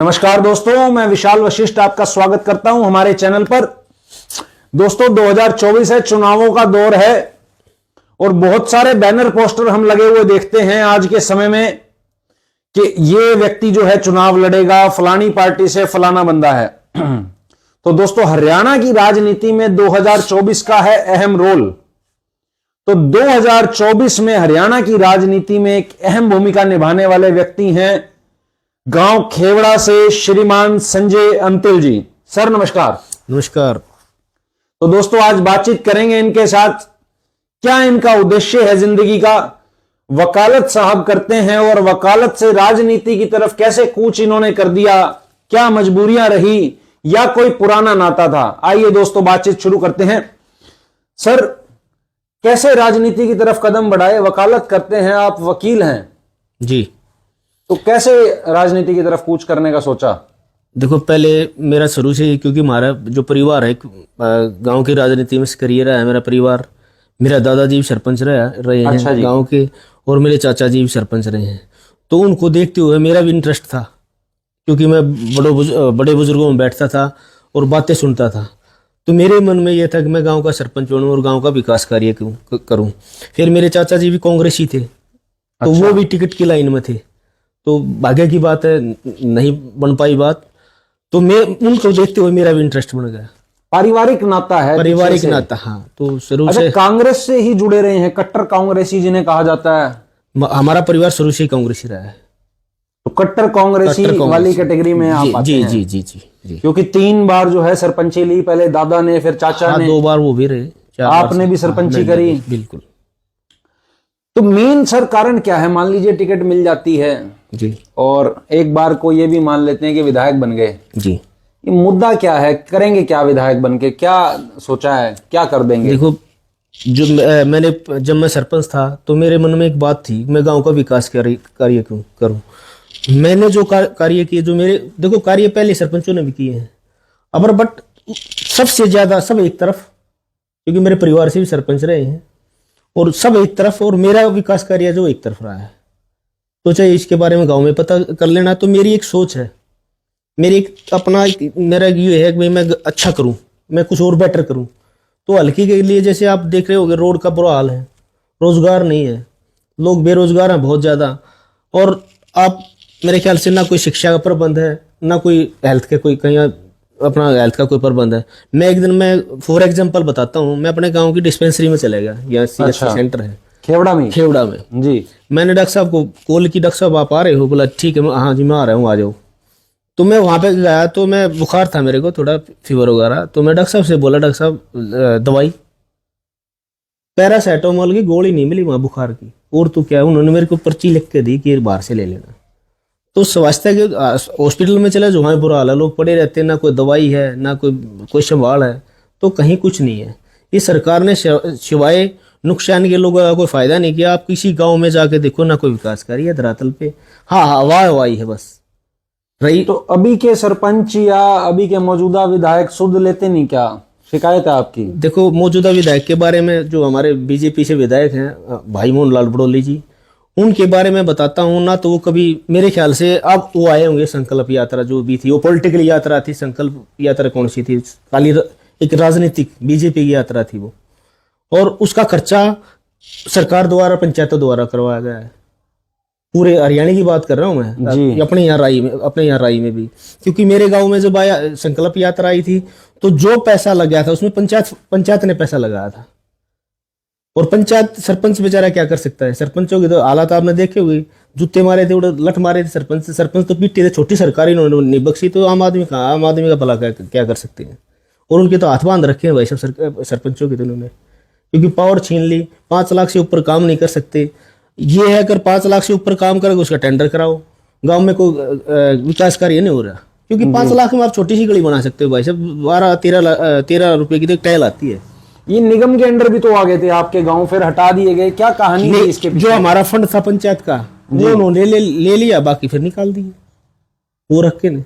नमस्कार दोस्तों, मैं विशाल वशिष्ठ आपका स्वागत करता हूं हमारे चैनल पर। दोस्तों 2024 है, चुनावों का दौर है और बहुत सारे बैनर पोस्टर हम लगे हुए देखते हैं आज के समय में कि ये व्यक्ति जो है चुनाव लड़ेगा, फलानी पार्टी से फलाना बंदा है। तो दोस्तों हरियाणा की राजनीति में 2024 का है अहम रोल। तो 2024 में हरियाणा की राजनीति में एक अहम भूमिका निभाने वाले व्यक्ति हैं गांव खेवड़ा से श्रीमान संजय अंतिल जी। सर नमस्कार। नमस्कार। तो दोस्तों आज बातचीत करेंगे इनके साथ, क्या इनका उद्देश्य है जिंदगी का। वकालत साहब करते हैं और वकालत से राजनीति की तरफ कैसे कूच इन्होंने कर दिया, क्या मजबूरियां रही या कोई पुराना नाता था। आइए दोस्तों बातचीत शुरू करते हैं। सर कैसे राजनीति की तरफ कदम बढ़ाए, वकालत करते हैं आप, वकील हैं जी, तो कैसे राजनीति की तरफ कूच करने का सोचा। देखो पहले मेरा शुरू से, क्योंकि हमारा जो परिवार है गांव की राजनीति में करियर है मेरा परिवार। मेरा दादाजी भी सरपंच रहे हैं गांव के, और मेरे चाचा जी भी सरपंच रहे हैं। तो उनको देखते हुए मेरा भी इंटरेस्ट था, क्योंकि मैं बड़े बुजुर्गों में बैठता था और बातें सुनता था। तो मेरे मन में यह था कि मैं गांव का सरपंच बनूं और गांव का विकास कार्य करूं। फिर मेरे चाचा जी भी कांग्रेसी थे, तो वो भी टिकट की लाइन में थे। तो भाग्य की बात है, नहीं बन पाई बात। तो मैं उनको देखते हुए मेरा भी इंटरेस्ट बन गया। पारिवारिक नाता है, पारिवारिक नाता। हाँ, तो शुरू से कांग्रेस से ही जुड़े रहे हैं, कट्टर कांग्रेसी जिन्हें कहा जाता है। हमारा परिवार शुरू से ही कांग्रेसी रहा है। तो कट्टर कांग्रेसी वाली कैटेगरी में आप आते हैं। जी जी जी जी। क्योंकि 3 बार जो है सरपंची ली, पहले दादा ने, फिर चाचा ने, 2 बार वो भी रहे, आपने भी सरपंची करी। बिल्कुल। तो मेन सर कारण क्या है, मान लीजिए टिकट मिल जाती है जी, और एक बार को ये भी मान लेते हैं कि विधायक बन गए जी, ये मुद्दा क्या है, करेंगे क्या विधायक बन के, क्या सोचा है, क्या कर देंगे। देखो जब मैं सरपंच था तो मेरे मन में एक बात थी, मैं गांव का विकास कार्य क्यों करूं। मैंने जो कार्य किए, जो मेरे देखो कार्य पहले सरपंचों ने भी किए हैं, अब बट सबसे ज्यादा सब एक तरफ, क्योंकि मेरे परिवार से भी सरपंच रहे हैं और सब एक तरफ, और मेरा विकास कार्य जो एक तरफ रहा है। तो चाहे इसके बारे में गांव में पता कर लेना। तो मेरी एक सोच है, मेरी एक अपना मेरा ये है कि मैं अच्छा करूं, मैं कुछ और बेटर करूं। तो हल्की के लिए जैसे आप देख रहे होगे, रोड का बुरा हाल है, रोजगार नहीं है, लोग बेरोजगार हैं बहुत ज़्यादा। और आप मेरे ख्याल से ना कोई शिक्षा का प्रबंध है, ना कोई हेल्थ के कोई कहीं अपना हेल्थ का कोई प्रबंध है। मैं फॉर एग्जांपल बताता हूँ, मैं अपने गांव की डिस्पेंसरी में चले गया, यहाँ CHC सेंटर है खेवड़ा में जी। मैंने डॉक्टर साहब को कॉल की, डॉक्टर साहब आप आ रहे हो? बोला ठीक है, हाँ जी मैं आ रहा हूँ, आ जाओ। तो मैं वहाँ पे गया, तो मैं बुखार था मेरे को, थोड़ा फीवर वगैरह। तो मैं डॉक्टर साहब से बोला, डॉक्टर साहब दवाई, पैरासीटामोल की गोली नहीं मिली वहाँ बुखार की, और तो क्या, उन्होंने मेरे को पर्ची लिख के दी कि बाहर से ले लेना। तो स्वास्थ्य के हॉस्पिटल में चले जो, वहाँ बुरा हाल है, लोग पड़े रहते हैं, ना कोई दवाई है, ना कोई संभाल है, तो कहीं कुछ नहीं है। ये सरकार ने सिवाय नुकसान के लोगों का कोई फायदा नहीं किया। आप किसी गांव में जाके देखो, ना कोई विकास कार्य धरातल पे। हाँ, हवाई है बस रही। तो अभी के सरपंच या अभी के मौजूदा विधायक सुध लेते नहीं, क्या शिकायत है आपकी? देखो मौजूदा विधायक के बारे में, जो हमारे बीजेपी से विधायक हैं भाई मोहन लाल बड़ौली जी, उनके बारे में बताता हूँ ना। तो वो कभी मेरे ख्याल से, अब वो आए होंगे संकल्प यात्रा जो भी थी, वो पॉलिटिकल यात्रा थी। संकल्प यात्रा कौन सी थी? एक राजनीतिक बीजेपी की यात्रा थी वो, और उसका खर्चा सरकार द्वारा, पंचायतों द्वारा करवाया गया है। पूरे हरियाणा की बात कर रहा हूँ मैं, अपने यहाँ राई में भी। क्योंकि मेरे गांव में जब संकल्प यात्रा आई थी, तो जो पैसा लग गया था उसमें पंचायत ने पैसा लगाया था। और पंचायत, सरपंच बेचारा क्या कर सकता है? सरपंचों के तो हालात आपने देखे हुए, जूते मारे थे, लठ मारे थे सरपंच तो पीटे थे। छोटी सरकार इन्होंने नहीं बख्शी, तो आम आदमी का भला क्या कर सकते हैं? और उनके तो हाथ बांध रखे हैं भाई सब सरपंचों के, तो उन्होंने क्योंकि पावर छीन ली। 5 लाख से ऊपर काम नहीं कर सकते। ये है, अगर 5 लाख से ऊपर काम करेगा उसका टेंडर कराओ। गांव में कोई विकास कार्य नहीं हो रहा, क्योंकि 5 लाख में आप छोटी सी गली बना सकते हो भाई साहब। 12-13 रुपए की तो एक टाइल आती है। ये निगम के अंडर भी तो आ गए थे आपके गांव, फिर हटा दिए गए, क्या कहानी है इसके पीछे? जो हमारा फंड था पंचायत का, वो उन्होंने ले लिया, बाकी फिर निकाल दिए, वो रख के नहीं।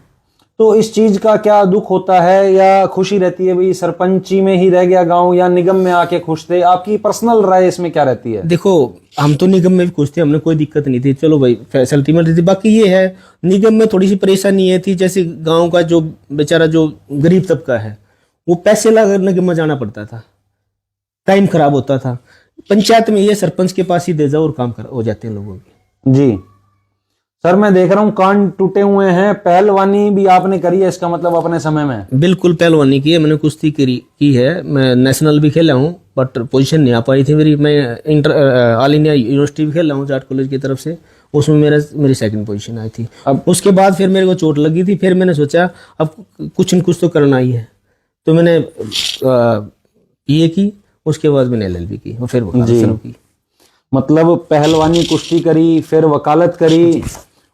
तो इस चीज का क्या दुख होता है या खुशी रहती है? भाई सरपंची में ही रह गया गांव या निगम में आके खुश थे? आपकी पर्सनल राय इसमें क्या रहती है? देखो, हम तो निगम में भी खुश थे, हमने कोई दिक्कत नहीं थी, चलो भाई फैसिलिटी मिल रही थी। बाकी ये है, निगम में थोड़ी सी परेशानी ये थी, जैसे गांव का जो बेचारा जो गरीब तबका है वो पैसे लगाकर निगम में जाना पड़ता था, टाइम खराब होता था। पंचायत में ये सरपंच के पास ही दे जाओ और काम हो जाते हैं लोगों के। जी सर, मैं देख रहा हूँ कान टूटे हुए हैं। पहलवानी भी आपने करी है, इसका मतलब अपने समय में? बिल्कुल पहलवानी की है मैंने, कुश्ती की है, मैं नेशनल भी खेला हूँ बट पोजीशन नहीं आ पाई थी मेरी। मैं ऑल इंडिया यूनिवर्सिटी भी खेला हूँ जाट कॉलेज की तरफ से, उसमें मेरी सेकंड पोजीशन आई थी। अब उसके बाद फिर मेरे को चोट लगी थी, फिर मैंने सोचा अब कुछ न कुछ तो करना ही है, तो मैंने PA की, उसके बाद मैंने LLB की और फिर वकालत शुरू की। मतलब पहलवानी, कुश्ती करी, फिर वकालत करी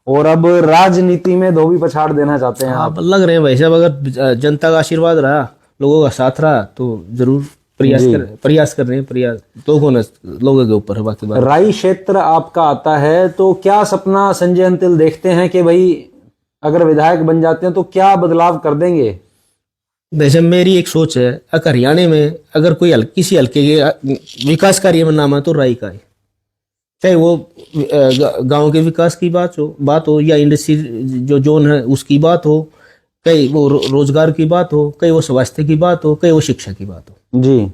और अब राजनीति में धोबी पछाड़ देना चाहते हैं आप? लग रहे हैं भाई साहब, अगर जनता का आशीर्वाद रहा, लोगों का साथ रहा तो जरूर प्रयास कर रहे हैं। प्रयास लोगों के ऊपर है, बाकी बात। राई क्षेत्र आपका आता है, तो क्या सपना संजय अंतिल देखते हैं कि भाई अगर विधायक बन जाते हैं तो क्या बदलाव कर देंगे? वैसे मेरी एक सोच है, अगर हरियाणा में अगर कोई किसी हल्के के विकास कार्य में नाम है तो राई का है, चाहे वो गांव के विकास की बात हो या इंडस्ट्री जो जोन है उसकी बात हो, कहीं वो रोजगार की बात हो, कहीं वो स्वास्थ्य की बात हो, कहीं वो शिक्षा की बात हो। जी,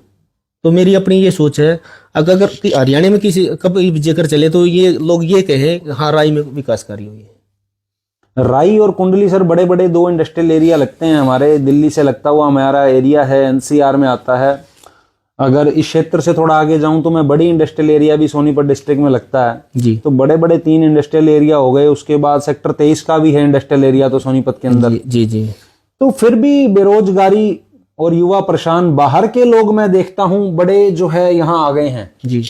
तो मेरी अपनी ये सोच है, अगर हरियाणा में किसी कभी जेकर चले तो ये लोग ये कहें हाँ राई में विकास कार्य हुई है। राई और कुंडली सर बड़े बड़े दो इंडस्ट्रियल एरिया लगते हैं हमारे। दिल्ली से लगता हुआ हमारा एरिया है, NCR में आता है। अगर इस क्षेत्र से थोड़ा आगे जाऊं तो मैं बड़ी इंडस्ट्रियल एरिया भी सोनीपत डिस्ट्रिक्ट में लगता है जी। तो बड़े बड़े 3 इंडस्ट्रियल एरिया हो गए। उसके बाद सेक्टर 23 का भी है इंडस्ट्रियल एरिया तो सोनीपत के अंदर। जी। तो फिर भी बेरोजगारी और युवा परेशान, बाहर के लोग मैं देखता हूं बड़े जो है यहाँ आ गए हैं जी,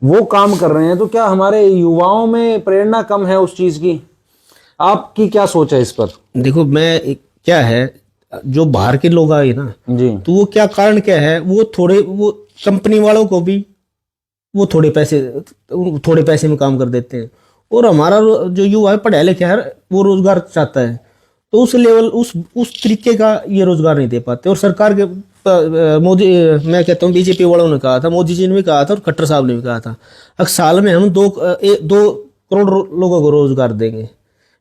वो काम कर रहे हैं, तो क्या हमारे युवाओं में प्रेरणा कम है उस चीज की? आपकी क्या सोच है इस पर? देखो क्या है, जो बाहर के लोग आए ना जी, तो वो क्या कारण क्या है, वो कंपनी वालों को भी वो थोड़े पैसे में काम कर देते हैं, और हमारा जो युवा है पढ़ा लिखा है वो रोजगार चाहता है, तो उस लेवल उस तरीके का ये रोजगार नहीं दे पाते। और सरकार के मोदी, मैं कहता हूँ बीजेपी वालों ने कहा था, मोदी जी ने भी कहा था और खट्टर साहब ने भी कहा था, अब साल में हम 2 करोड़ लोगों को रोजगार देंगे।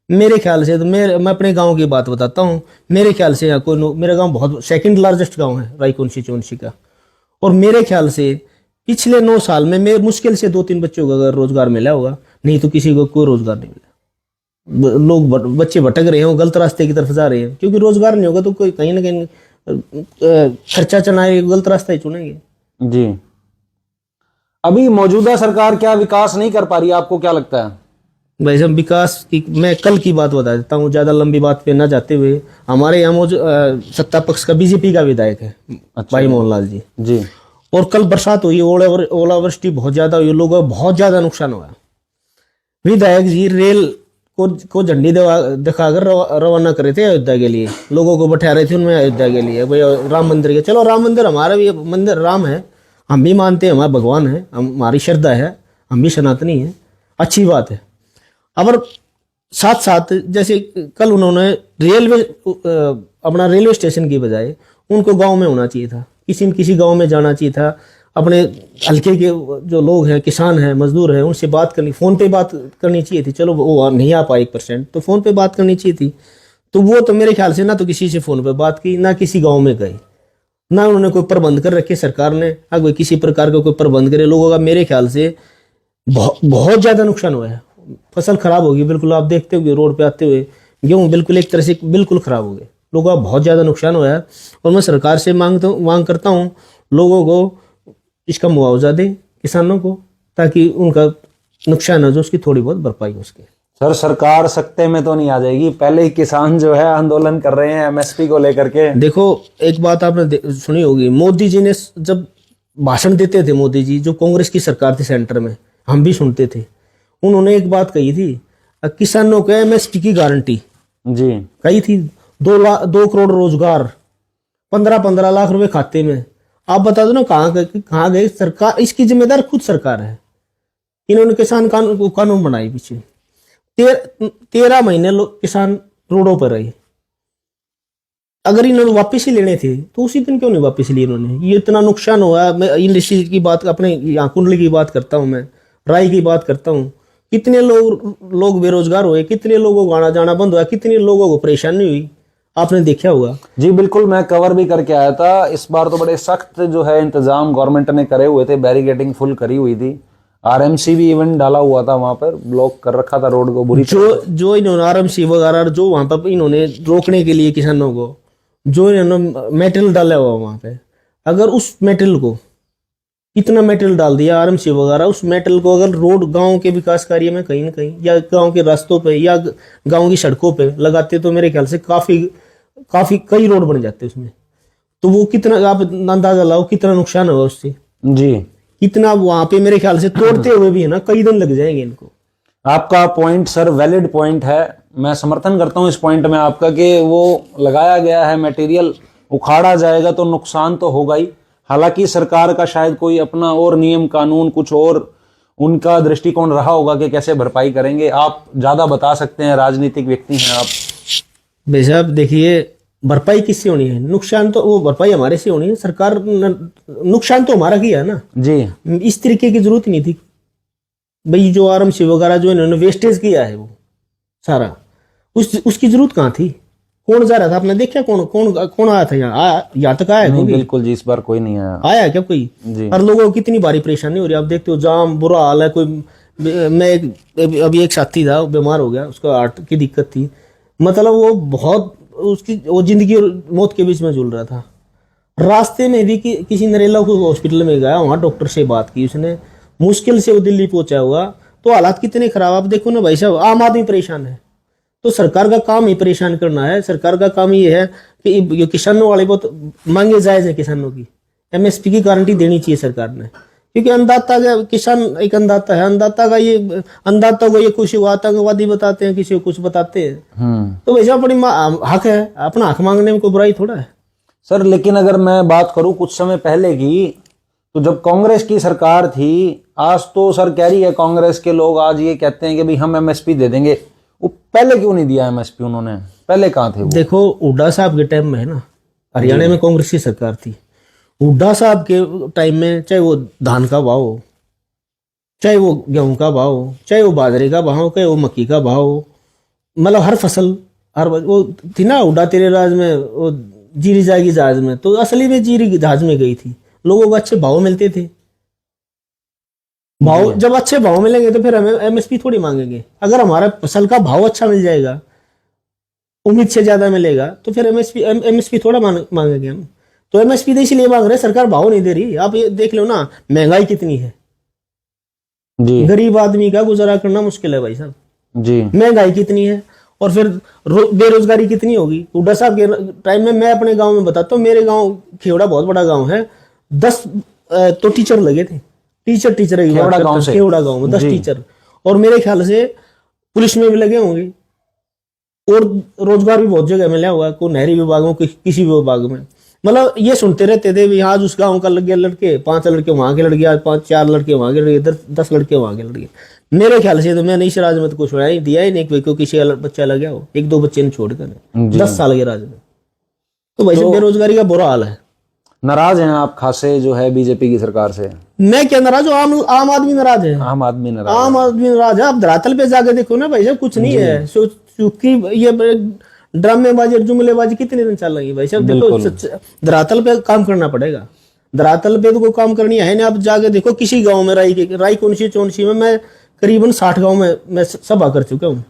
मेरे ख्याल से तो मैं अपने गांव की बात बताता हूँ, मेरे ख्याल से मेरा गांव बहुत सेकंड लार्जेस्ट गांव है राई कॉन्स्टिट्यूएंसी का, और मेरे ख्याल से पिछले 9 साल में मैं मुश्किल से 2-3 बच्चों को अगर रोजगार मिला होगा, नहीं तो किसी को कोई रोजगार नहीं मिला। लोग बच्चे भटक रहे हैं, गलत रास्ते की तरफ जा रहे हैं, क्योंकि रोजगार नहीं होगा तो कोई कहीं ना कहीं खर्चा चलाए, गलत रास्ता ही चुनेंगे। जी। अभी मौजूदा सरकार क्या विकास नहीं कर पा रही, आपको क्या लगता है? भाई साहब, विकास की मैं कल की बात बता देता हूँ, ज्यादा लंबी बात पे ना जाते हुए। हमारे यहाँ सत्ता पक्ष का बीजेपी का विधायक है भाई मोहन लाल जी जी, और कल बरसात हुई, ओलावृष्टि बहुत ज्यादा हुई, लोगों का बहुत ज्यादा नुकसान हुआ। विधायक जी रेल को झंडी दिखाकर रवाना करे थे अयोध्या के लिए, लोगों को बैठा रहे थे उनमें अयोध्या के लिए, भाई राम मंदिर के। चलो राम मंदिर, हमारा भी मंदिर राम है, हम भी मानते हैं, हमारा भगवान है, हमारी श्रद्धा है, हम भी सनातनी है, अच्छी बात है। अब साथ साथ जैसे कल उन्होंने अपना रेलवे स्टेशन की बजाय उनको गांव में होना चाहिए था, किसी गांव में जाना चाहिए था, अपने हल्के के जो लोग हैं, किसान हैं, मजदूर हैं, उनसे बात करनी, फोन पे बात करनी चाहिए थी। चलो वो नहीं आ पाए 1%, तो फोन पे बात करनी चाहिए थी। तो वो तो मेरे ख्याल से ना तो किसी से फोन पे बात की, ना किसी गांव में गए, ना उन्होंने कोई प्रबंध कर रखे सरकार ने, अगर किसी प्रकार का कोई प्रबंध करे लोगों का। मेरे ख्याल से बहुत ज्यादा नुकसान हुआ है, फसल खराब होगी बिल्कुल। आप देखते होंगे रोड पे आते हुए गेहूं बिल्कुल एक तरह से बिल्कुल खराब हो गए, लोगों का बहुत ज्यादा नुकसान हुआ है। और मैं सरकार से मांग करता हूं लोगों को इसका मुआवजा दे किसानों को, ताकि उनका नुकसान है जो उसकी थोड़ी बहुत भरपाई हो सके। सर सरकार सत्ते में तो नहीं आ जाएगी, पहले ही किसान जो है आंदोलन कर रहे हैं MSP को लेकर के। देखो एक बात आपने सुनी होगी, मोदी जी ने जब भाषण देते थे, मोदी जी जो कांग्रेस की सरकार थी सेंटर में, हम भी सुनते थे, उन्होंने एक बात कही थी, किसानों को MSP की गारंटी जी कही थी, 2 करोड़ रोजगार, 15-15 लाख रुपए खाते में। आप बता दो ना कहाँ गए सरकार? इसकी जिम्मेदार खुद सरकार है। इन्होंने किसान कानून बनाई पीछे, 13 महीने लोग किसान रोडों पर रहे, अगर इन्होंने वापस ही लेने थे तो उसी दिन क्यों नहीं वापस लिए इन्होंने? ये इतना नुकसान हुआ। मैं इंडस्ट्री की बात, अपने यहाँ कुंडली की बात करता हूँ, मैं राई की बात करता हूँ। कितने लोग बेरोजगार हुए, कितने लोगों को आना जाना बंद हुआ, कितने लोगों को परेशानी हुई, आपने देखा होगा। जी बिल्कुल, मैं कवर भी करके आया था। इस बार तो बड़े सख्त जो है इंतजाम गवर्नमेंट ने करे हुए थे, बैरिकेडिंग फुल करी हुई थी, आरएमसी भी इवन डाला हुआ था, वहां पर ब्लॉक कर रखा था रोड को बुरी जो इन्होंने आरएमसी वगैरह जो वहां पर इन्होंने रोकने के लिए किसानों को जो इन्होंने मेटेरियल डाला हुआ वहां पे, अगर उस मेटेरियल को इतना मेटेरियल डाल दिया आरएमसी वगैरह, उस मेटेरियल को अगर रोड गांव के विकास कार्य में कहीं ना कहीं या गांव के रास्तों पे या गांव की सड़कों पे लगाते तो मेरे ख्याल से काफी कई रोड बन जाते उसमें। तो वो कितना, आप अंदाजा लाओ कितना नुकसान होगा उससे। जी, कितना वहां पे मेरे ख्याल से तोड़ते हुए भी है ना कई दिन लग जाएंगे इनको। आपका पॉइंट सर वैलिड पॉइंट है, मैं समर्थन करता हूं इस पॉइंट में आपका कि वो लगाया गया है मटेरियल उखाड़ा जाएगा तो नुकसान तो होगा ही। हालांकि सरकार का शायद कोई अपना और नियम कानून कुछ और उनका दृष्टिकोण रहा होगा कि कैसे भरपाई करेंगे। आप ज्यादा बता सकते हैं, राजनीतिक व्यक्ति हैं आप। भाई साहब देखिए, भरपाई किससे होनी है? नुकसान तो वो भरपाई हमारे से होनी है। सरकार नुकसान तो हमारा किया है ना जी। इस तरीके की जरूरत नहीं थी भाई। जो आरएमसी वगैरह जो इन्होंने वेस्टेज किया है वो सारा, उसकी जरूरत कहाँ थी? कौन जा रहा था? आपने देखा कौन आया था यहाँ तक आया? नहीं, बिल्कुल जी, इस बार कोई नहीं आया क्या कोई? हर लोगों को कितनी भारी परेशानी हो रही है। आप देखते हो जाम, बुरा हाल है। कोई मैं अभी एक साथी था, बीमार हो गया, उसका हार्ट की दिक्कत थी। मतलब वो बहुत वो जिंदगी और मौत के बीच में झूल रहा था। रास्ते में भी किसी नरेला को हॉस्पिटल में गया, वहां डॉक्टर से बात की उसने, मुश्किल से वो दिल्ली पहुंचा हुआ। तो हालात कितने खराब आप देखो ना भाई साहब। आम आदमी परेशान है तो सरकार का काम ही परेशान करना है। सरकार का काम ये है कि किसानों वाले बहुत मांगे जायज है, किसानों की एमएसपी की गारंटी देनी चाहिए सरकार ने। क्योंकि अन्नदाता का किसान एक अन्नदाता है, अन्नदाता का ये अन्नदाता को ये कुछ आतंकवादी बताते हैं, किसी को कुछ बताते हैं। तो वैसा अपनी हक है, अपना हक मांगने में कोई बुराई थोड़ा है सर। लेकिन अगर मैं बात करूं कुछ समय पहले की, तो जब कांग्रेस की सरकार थी, आज तो सर कह रही है कांग्रेस के लोग, आज ये कहते हैं कि भाई हम एमएसपी दे देंगे। वो पहले क्यों नहीं दिया एमएसपी उन्होंने? पहले कहाँ थे वो? देखो हुड्डा साहब के टाइम में है ना, हरियाणा में कांग्रेस की सरकार थी। हुड्डा साहब के टाइम में चाहे वो धान का भाव हो, चाहे वो गेहूं का भाव हो, चाहे वो बाजरे का भाव हो, चाहे वो मक्की का भाव हो, मतलब हर फसल वो थी ना। हुड्डा तेरे राज में वो जीरी जाएगी जहाज में, तो असली में जीरी जहाज में गई थी। लोगों को अच्छे भाव मिलते थे। भाव जब अच्छे भाव मिलेंगे तो फिर हमें एमएसपी थोड़ी मांगेंगे। अगर हमारा फसल का भाव अच्छा मिल जाएगा, उम्मीद से ज्यादा मिलेगा, तो फिर एमएसपी थोड़ा मांगेंगे हम। तो एमएसपी तो इसलिए मांग रहे, सरकार भाव नहीं दे रही। आप ये देख लो ना, महंगाई कितनी है जी। गरीब आदमी का गुजारा करना मुश्किल है भाई साहब जी। महंगाई कितनी है, और फिर बेरोजगारी कितनी होगी। हुड्डा साहब के टाइम में, मैं अपने गांव में बताता हूँ, मेरे गांव खेवड़ा बहुत बड़ा गांव है, 10 तो टीचर लगे थे। टीचर खेवड़ा गांव में 10 टीचर, और मेरे ख्याल से पुलिस में भी लगे होंगे, और रोजगार भी बहुत जगह मिला हुआ है, कोई नहरी विभाग में, किसी भी विभाग में। मतलब ये सुनते रहते थे आज उस गांव का लग गया लड़के, 5 लड़के वहां के लड़के, आज 4 लड़के वहां के लड़के, 10 लड़के वहां के लड़के। मेरे ख्याल से तो मैंने इस राज में तो कुछ दिया ही नहीं, क्योंकि किसी बच्चा लग गया हो, 1-2 बच्चे ने छोड़कर 10 साल के राज में। तो वैसे बेरोजगारी का बुरा हाल है। नाराज हैं आप खासे जो है बीजेपी की सरकार से? मैं क्या नाराज हूँ, आम आदमी नाराज है। आम आदमी नाराज है। आप धरातल पे जाके देखो ना भाई साहब, कुछ नहीं है। चूंकि ये ड्रामेबाजी और जुमलेबाजी कितने दिन चल रही है भाई साहब। देखो धरातल पे काम करना पड़ेगा। धरातल पे तो कोई काम करनी है ना। आप जाके देखो किसी गांव में, राई कौनसी चौनसी में, मैं करीबन 60 गांव में मैं सभा कर चुका हूँ।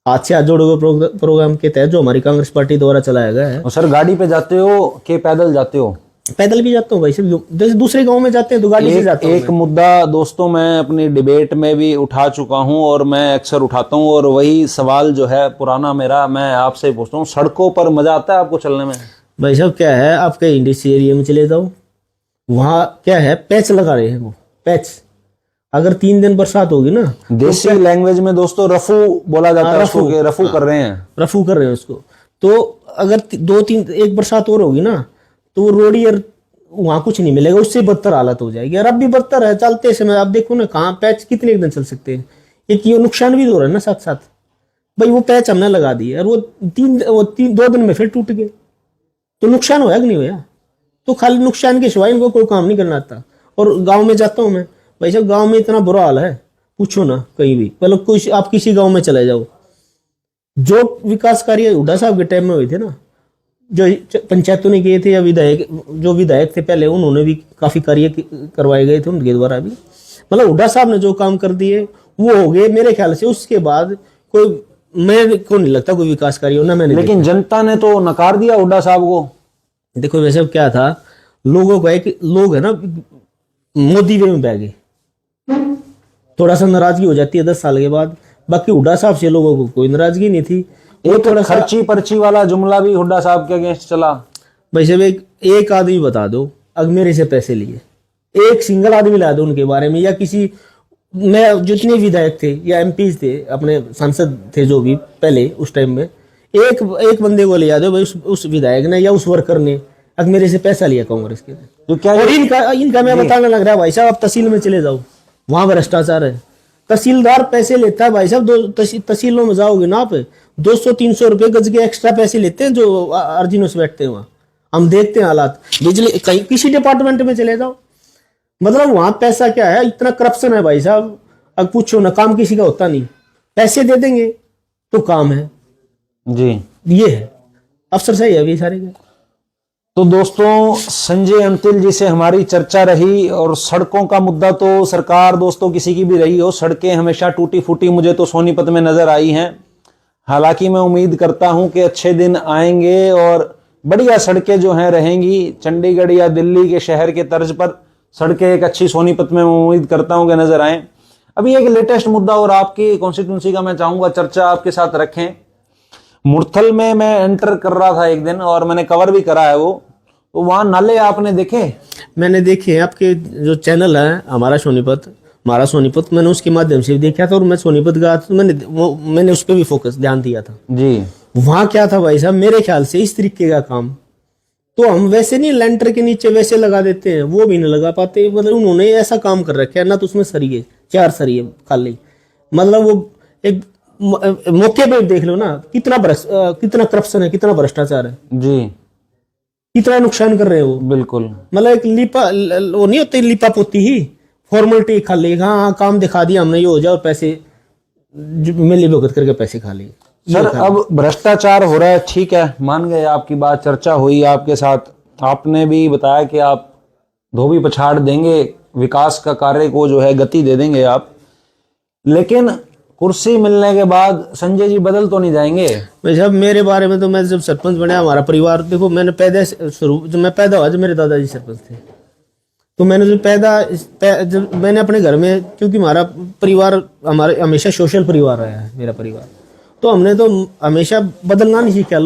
हाथ से हाथ जोड़ो प्रोग्राम के तहत जो हमारी कांग्रेस पार्टी द्वारा चलाया गया है। सर गाड़ी पे जाते हो कि पैदल जाते हो? पैदल भी जाता हूँ भाई साहब, जैसे दूसरे गांव में जाते हैं तो गाड़ी से जाता हूँ। एक मुद्दा दोस्तों मैं अपनी डिबेट में भी उठा चुका हूं, और मैं अक्सर उठाता हूं, और वही सवाल जो है पुराना मेरा, मैं आपसे पूछता हूँ, सड़कों पर मजा आता है आपको चलने में? भाई साहब क्या है, आप कहीं इंडस्ट्री एरिया में चले जाओ, वहां क्या है, पैच लगा रहे हैं वो पैच। अगर 3 दिन बरसात होगी ना, देसी लैंग्वेज में दोस्तों रफू बोला जाता है, रफू कर रहे हैं, रफू कर रहे हैं उसको। तो अगर 2-3 एक बरसात और होगी ना, तो रोडियर वहां कुछ नहीं मिलेगा, उससे बदतर हालत हो जाएगी। और अब भी बदतर है चलते समय। आप देखो ना, कहाँ पैच कितने दिन चल सकते हैं। एक ये नुकसान भी हो रहा है ना साथ साथ। भाई वो पैच हमने लगा दिए और वो 2 दिन में फिर टूट गए। तो नुकसान होया कि नहीं होया? तो खाली नुकसान के सिवाय इनको कोई काम नहीं करना आता। और गांव में जाता हूं मैं, भाई साहब गांव में इतना बुरा हाल है, पूछो ना कहीं भी। मतलब कुछ आप किसी गांव में चले जाओ, जो विकास कार्य हुड्डा साहब के टाइम में हुए थे ना, जो पंचायतों ने किए थे या विधायक, जो विधायक थे पहले, उन्होंने भी काफी कार्य करवाए गए थे उनके द्वारा भी। मतलब हुड्डा साहब ने जो काम कर दिए वो हो गए मेरे ख्याल से। उसके बाद कोई, मेरे को नहीं लगता कोई विकास कार्य हो ना। मैंने लेकिन जनता ने तो नकार दिया हुड्डा साहब को। देखो वैसे क्या था, लोगों को एक लोग है ना मोदी वे में बह गए, थोड़ा सा नाराजगी हो जाती है 10 साल के बाद। बाकी हुड्डा साहब से लोगों को कोई नाराजगी नहीं थी। वो एक थोड़ा सा खर्ची पर्ची वाला जुमला भी हुड्डा साहब के अगेंस्ट चला। भाई साहब एक आदमी बता दो अगर मेरे से पैसे लिए, एक सिंगल आदमी ला दो उनके बारे में, या किसी, मैं जितने विधायक थे या एमपी थे, अपने सांसद थे जो भी पहले उस टाइम में, एक बंदे को ले आ दो भाई उस विधायक ने या उस वर्कर ने अगर मेरे से पैसा लिया कांग्रेस के। तो क्या और इनका मैं बताने लग रहा है भाई साहब, आप तहसील में चले जाओ, वहां भ्रष्टाचार है। तहसीलदार पैसे लेता है भाई साहब, तहसीलों में जाओगे ना आप, 200-300 रुपए गज के एक्स्ट्रा पैसे लेते हैं जो अर्जिनों से बैठते हैं वहां। हम देखते हैं हालात, बिजली कहीं किसी डिपार्टमेंट में चले जाओ, मतलब वहां पैसा क्या है, इतना करप्शन है भाई साहब। अब पूछो ना, काम किसी का होता नहीं, पैसे दे देंगे तो काम है जी। ये है अफसर सही है अभी सारे के। तो दोस्तों, संजय अंतिल जी से हमारी चर्चा रही। और सड़कों का मुद्दा तो सरकार दोस्तों किसी की भी रही हो, सड़कें हमेशा टूटी फूटी मुझे तो सोनीपत में नजर आई हैं। हालांकि मैं उम्मीद करता हूं कि अच्छे दिन आएंगे और बढ़िया सड़कें जो हैं रहेंगी। चंडीगढ़ या दिल्ली के शहर के तर्ज पर सड़कें एक अच्छी सोनीपत में उम्मीद करता हूं कि नजर आए। अभी एक लेटेस्ट मुद्दा और आपकी कॉन्स्टिट्यूंसी का मैं चाहूंगा चर्चा आपके साथ रखें। मुरथल में मैं एंटर कर रहा था एक दिन और मैंने कवर भी करा है वो, तो वहां नाले आपने देखे? मैंने देखे हैं, आपके जो चैनल है हमारा सोनीपत, मैंने उसके माध्यम से भी देखा था। और मैं सोनीपत गया तो मैंने उस पर भी फोकस ध्यान दिया था जी। वहां क्या था भाई साहब, मेरे ख्याल से इस तरीके का काम तो हम वैसे नहीं लेंटर के नीचे वैसे लगा देते हैं, वो भी नहीं लगा पाते। मतलब उन्होंने ऐसा काम कर रखा है ना, तो उसमें सरिये 4 सरिये खाली, मतलब वो एक मौके पे देख लो ना, कितना करप्शन है, कितना भ्रष्टाचार है जी, कितना नुकसान कर रहे हो। बिल्कुल। मतलब एक वो नहीं होती लिपा पोती ही, फॉर्मेलिटी खाली, हाँ काम दिखा दिया हमने, ये हो जाए और पैसे मिली भुगत करके पैसे खा लिए। सर अब भ्रष्टाचार हो रहा है, ठीक है, मान गए आपकी बात, चर्चा हुई आपके साथ, आपने भी बताया कि आप धोबी पछाड़ देंगे, विकास का कार्य को जो है गति दे देंगे आप, लेकिन कुर्सी मिलने के बाद संजय जी बदल तो नहीं जाएंगे? भाई साहब मेरे बारे में तो, मैं जब सरपंच बना, हमारा परिवार देखो, मैंने जब मैं पैदा हुआ, जब मेरे दादाजी सरपंच थे, तो मैंने जब मैंने अपने घर में, क्योंकि हमारा परिवार हमारे हमेशा सोशल परिवार रहा है मेरा परिवार, तो हमने तो हमेशा बदलना नहीं सीखा।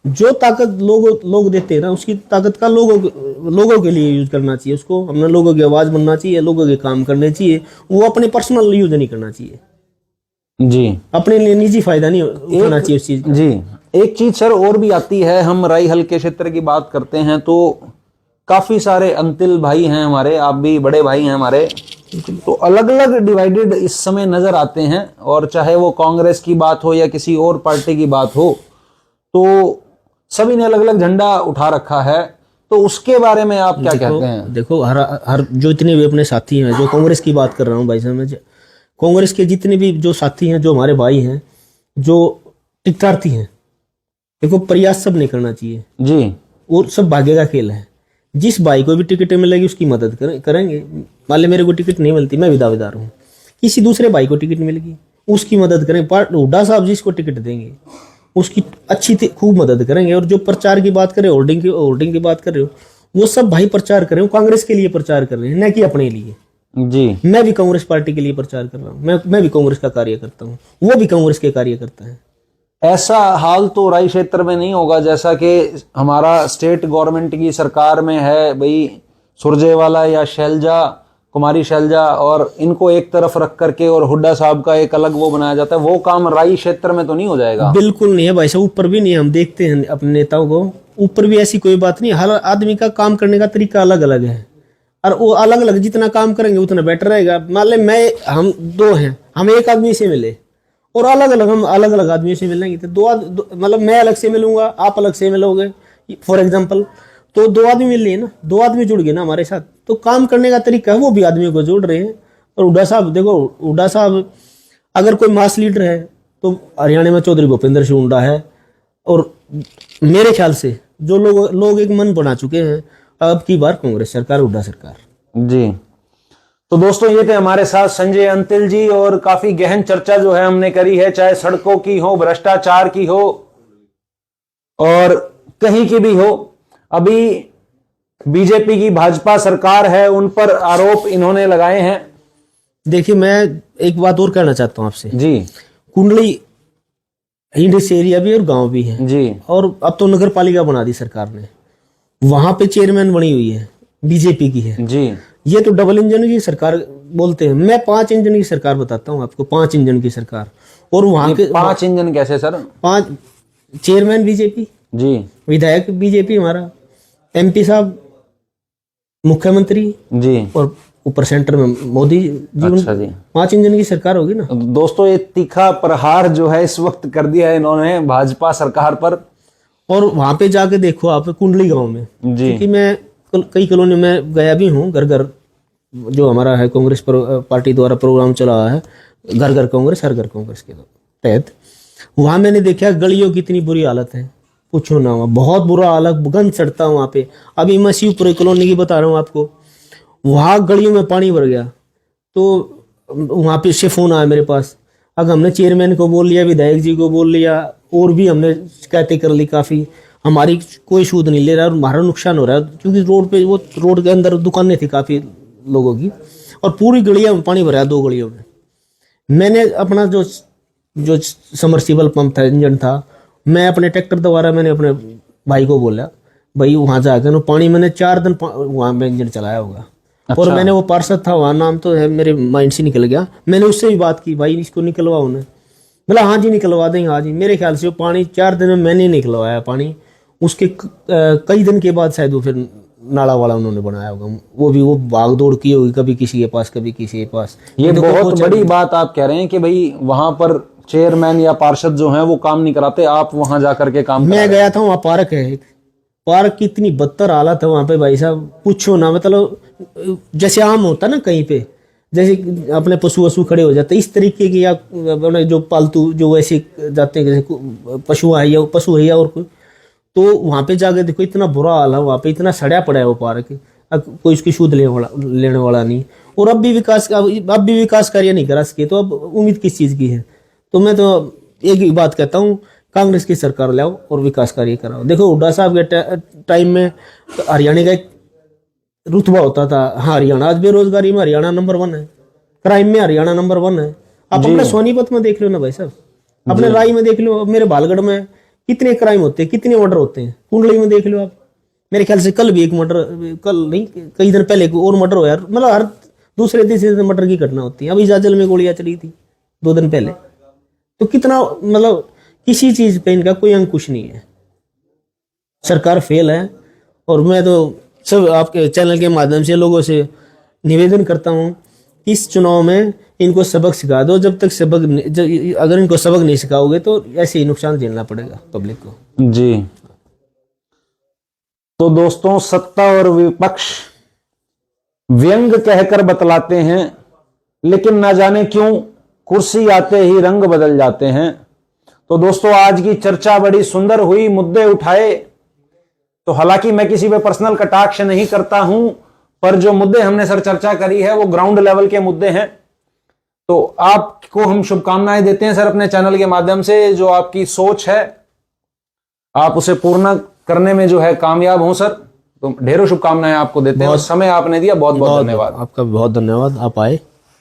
जो ताकत लोग देते हैं ना, उसकी ताकत का लोगों के लिए यूज करना चाहिए उसको। हमने लोगों की आवाज बनना चाहिए, लोगों के काम करने चाहिए, वो अपने पर्सनल यूज नहीं करना चाहिए जी, अपने लिए निजी फायदा नहीं उठाना चाहिए उस चीज जी। एक चीज सर और भी आती है, हम राई हल्के क्षेत्र की बात करते हैं तो काफी सारे अंतिल भाई हैं हमारे, आप भी बड़े भाई हैं हमारे, तो अलग अलग डिवाइडेड इस समय नजर आते हैं। और चाहे वो कांग्रेस की बात हो या किसी और पार्टी की बात हो, तो सभी ने अलग अलग झंडा उठा रखा है, तो उसके बारे में आप क्या कहते हैं? देखो हर जो इतने भी अपने साथी हैं, जो कांग्रेस की बात कर रहा हूँ भाई साहब, मैं कांग्रेस के जितने भी जो साथी हैं, जो हमारे भाई हैं, जो टिकटार्थी हैं, देखो प्रयास सब नहीं करना चाहिए जी, और सब भाग्य का खेल है। जिस भाई को भी टिकट मिलेगी उसकी मदद करेंगे। मान ले मेरे को टिकट नहीं मिलती, मैं विदावेदार हूँ, किसी दूसरे भाई को टिकट मिलेगी उसकी मदद करें। हुड्डा साहब जिसको टिकट देंगे उसकी अच्छी खूब मदद करेंगे। और जो प्रचार की बात करें, होर्डिंग की बात कर रहे हो, वो सब भाई प्रचार करें, वो कांग्रेस के लिए प्रचार कर रहे हैं, न कि अपने लिए जी। मैं भी कांग्रेस पार्टी के लिए प्रचार कर रहा हूँ, मैं भी कांग्रेस का कार्य करता हूँ, वो भी कांग्रेस के कार्य करता है। ऐसा हाल तो राई क्षेत्र में नहीं होगा जैसा कि हमारा स्टेट गवर्नमेंट की सरकार में है, भाई सुरजेवाला या कुमारी शैलजा, और इनको एक तरफ रख करके और हुड्डा साहब का एक अलग वो बनाया जाता है। वो काम राई क्षेत्र में तो नहीं हो जाएगा? बिल्कुल नहीं है भाई साहब, ऊपर भी नहीं। हम देखते हैं अपने नेताओं को, ऊपर भी ऐसी कोई बात नहीं। हर आदमी का काम करने का तरीका अलग अलग है, और वो अलग अलग जितना काम करेंगे उतना बेटर रहेगा। मान ले हम 2 हैं, हम एक आदमी से मिले और हम अलग अलग आदमियों से मिलेंगे, तो मतलब मैं अलग से मिलूंगा, आप अलग से मिलोगे, फॉर एग्जाम्पल, तो दो आदमी मिल लिए ना, दो आदमी जुड़ गए ना हमारे साथ, तो काम करने का तरीका है वो भी आदमियों को जोड़ रहे हैं। और हुड्डा साहब देखो, हुड्डा साहब अगर कोई मास लीडर है तो हरियाणा में चौधरी भूपेंद्र सिंह हुड्डा है। और मेरे ख्याल से जो लोग एक मन बना चुके हैं, अब की बार कांग्रेस सरकार, हुड्डा सरकार। जी, तो दोस्तों ये थे हमारे साथ संजय अंतिल जी, और काफी गहन चर्चा जो है हमने करी है, चाहे सड़कों की हो, भ्रष्टाचार की हो, और कहीं की भी हो। अभी बीजेपी की भाजपा सरकार है, उन पर आरोप इन्होंने लगाए हैं। देखिए, मैं एक बात और कहना चाहता हूं आपसे जी कुंडली इंडस एरिया भी और गांव भी है जी, और अब तो नगर पालिका बना दी सरकार ने, वहां पे चेयरमैन बनी हुई है, बीजेपी की है जी, ये तो डबल इंजन की सरकार बोलते हैं, मैं 5 इंजन की सरकार बताता हूँ आपको, 5 इंजन की सरकार। और वहां के 5 इंजन कैसे सर? 5 चेयरमैन बीजेपी, जी विधायक बीजेपी, हमारा एमपी साहब, मुख्यमंत्री, जी, और ऊपर सेंटर में मोदी जी। अच्छा जी। 5 इंजन की सरकार होगी ना। दोस्तों ये तीखा प्रहार जो है इस वक्त कर दिया है इन्होंने भाजपा सरकार पर। और वहां पे जाके देखो आप कुंडली गांव में, जी क्योंकि मैं कई कॉलोनी में गया भी हूँ, घर घर जो हमारा है कांग्रेस पार्टी द्वारा प्रोग्राम चला हुआ है, घर घर कांग्रेस हर घर कांग्रेस के तहत, वहां मैंने देखा गलियों की इतनी बुरी हालत है, पूछो ना, वहाँ बहुत बुरा हालत, गंद चढ़ता वहाँ पे। अभी मैं शिवपुरी कॉलोनी की बता रहा हूँ आपको, वहाँ गलियों में पानी भर गया, तो वहाँ पे से फोन आया मेरे पास। अब हमने चेयरमैन को बोल लिया, विधायक जी को बोल लिया, और भी हमने शिकायतें कर ली काफ़ी, हमारी कोई सूद नहीं ले रहा और हमारा नुकसान हो रहा है, क्योंकि रोड पे, वो रोड के अंदर दुकानें थी काफ़ी लोगों की, और पूरी गलियां में पानी भरा, 2 गलियों में। मैंने अपना जो समरसीबल पंप था, इंजन था, मैं अपने ट्रैक्टर द्वारा मैंने अपने भाई को बोला, भाई वहाँ जाकर ना पानी, मैंने 4 दिन वहाँ में इंजन चलाया होगा। अच्छा। और मैंने वो पार्षद था वहाँ, नाम तो है मेरे माइंड से निकल गया, मैंने उससे भी बात की, भाई इसको निकलवाओ उन्हें, बोला हाँ जी निकलवा देंगे, हाँ जी। मेरे ख्याल से वो पानी 4 दिन में मैंने निकलवाया पानी, उसके कई दिन के बाद शायद वो फिर नाला वाला उन्होंने बनाया होगा, वो भाग दौड़ की होगी, कभी किसी के पास कभी किसी के पास। ये बहुत बड़ी बात आप कह रहे हैं कि भाई वहां पर चेयरमैन या पार्षद जो हैं वो काम नहीं कराते, आप वहां जाकर के काम मैं गया था, वहाँ पार्क है एक, पार्क की इतनी बदतर हालत है वहाँ पे भाई साहब, पूछो ना। मतलब जैसे आम होता ना कहीं पे, जैसे अपने पशु वशु खड़े हो जाते इस तरीके की, या अपने जो पालतू जो वैसे जाते हैं, जैसे पशु है या और कोई, तो वहाँ पे जाके देखो इतना बुरा हाल है, वहाँ पे इतना सड़ा पड़ा है वो पार्क, अब कोई उसकी सूद लेने वाला नहीं। और अब भी विकास कार्य नहीं करा सके, तो अब उम्मीद किस चीज़ की है? तो मैं तो एक ही बात कहता हूँ, कांग्रेस की सरकार लाओ और विकास कार्य कराओ। देखो हुड्डा साहब के टाइम में हरियाणा का एक रुतबा होता था, हाँ हरियाणा आज बेरोजगारी में हरियाणा नंबर 1 है, क्राइम में हरियाणा नंबर 1 है। आप अपने सोनीपत में देख लो ना भाई साहब, अपने राय में देख लो, मेरे बालगढ़ में कितने क्राइम होते हैं, कितने मर्डर होते हैं, कुंडली में देख लो आप। मेरे ख्याल से कल भी एक मर्डर, कल नहीं कई दिन पहले और मर्डर हुआ, मतलब हर दूसरे तीसरे दिन मर्डर की घटना होती है। अभी जाजल में गोलियां चली थी 2 दिन पहले, तो कितना, मतलब किसी चीज पे इनका कोई अंकुश नहीं है, सरकार फेल है। और मैं तो सब आपके चैनल के माध्यम से लोगों से निवेदन करता हूँ कि इस चुनाव में इनको सबक सिखा दो, जब तक अगर इनको सबक नहीं सिखाओगे तो ऐसे ही नुकसान झेलना पड़ेगा पब्लिक को। जी, तो दोस्तों सत्ता और विपक्ष व्यंग कहकर बतलाते हैं, लेकिन ना जाने क्यों कुर्सी आते ही रंग बदल जाते हैं। तो दोस्तों आज की चर्चा बड़ी सुंदर हुई, मुद्दे उठाए, तो हालांकि मैं किसी पे पर्सनल कटाक्ष नहीं करता हूं, पर जो मुद्दे हमने सर चर्चा करी है वो ग्राउंड लेवल के मुद्दे हैं। तो आपको हम शुभकामनाएं देते हैं सर अपने चैनल के माध्यम से, जो आपकी सोच है आप उसे पूर्ण करने में जो है कामयाब हों सर। तो ढेरों शुभकामनाएं आपको देते हैं, और समय आपने दिया, बहुत बहुत धन्यवाद। आपका बहुत धन्यवाद, आप आए।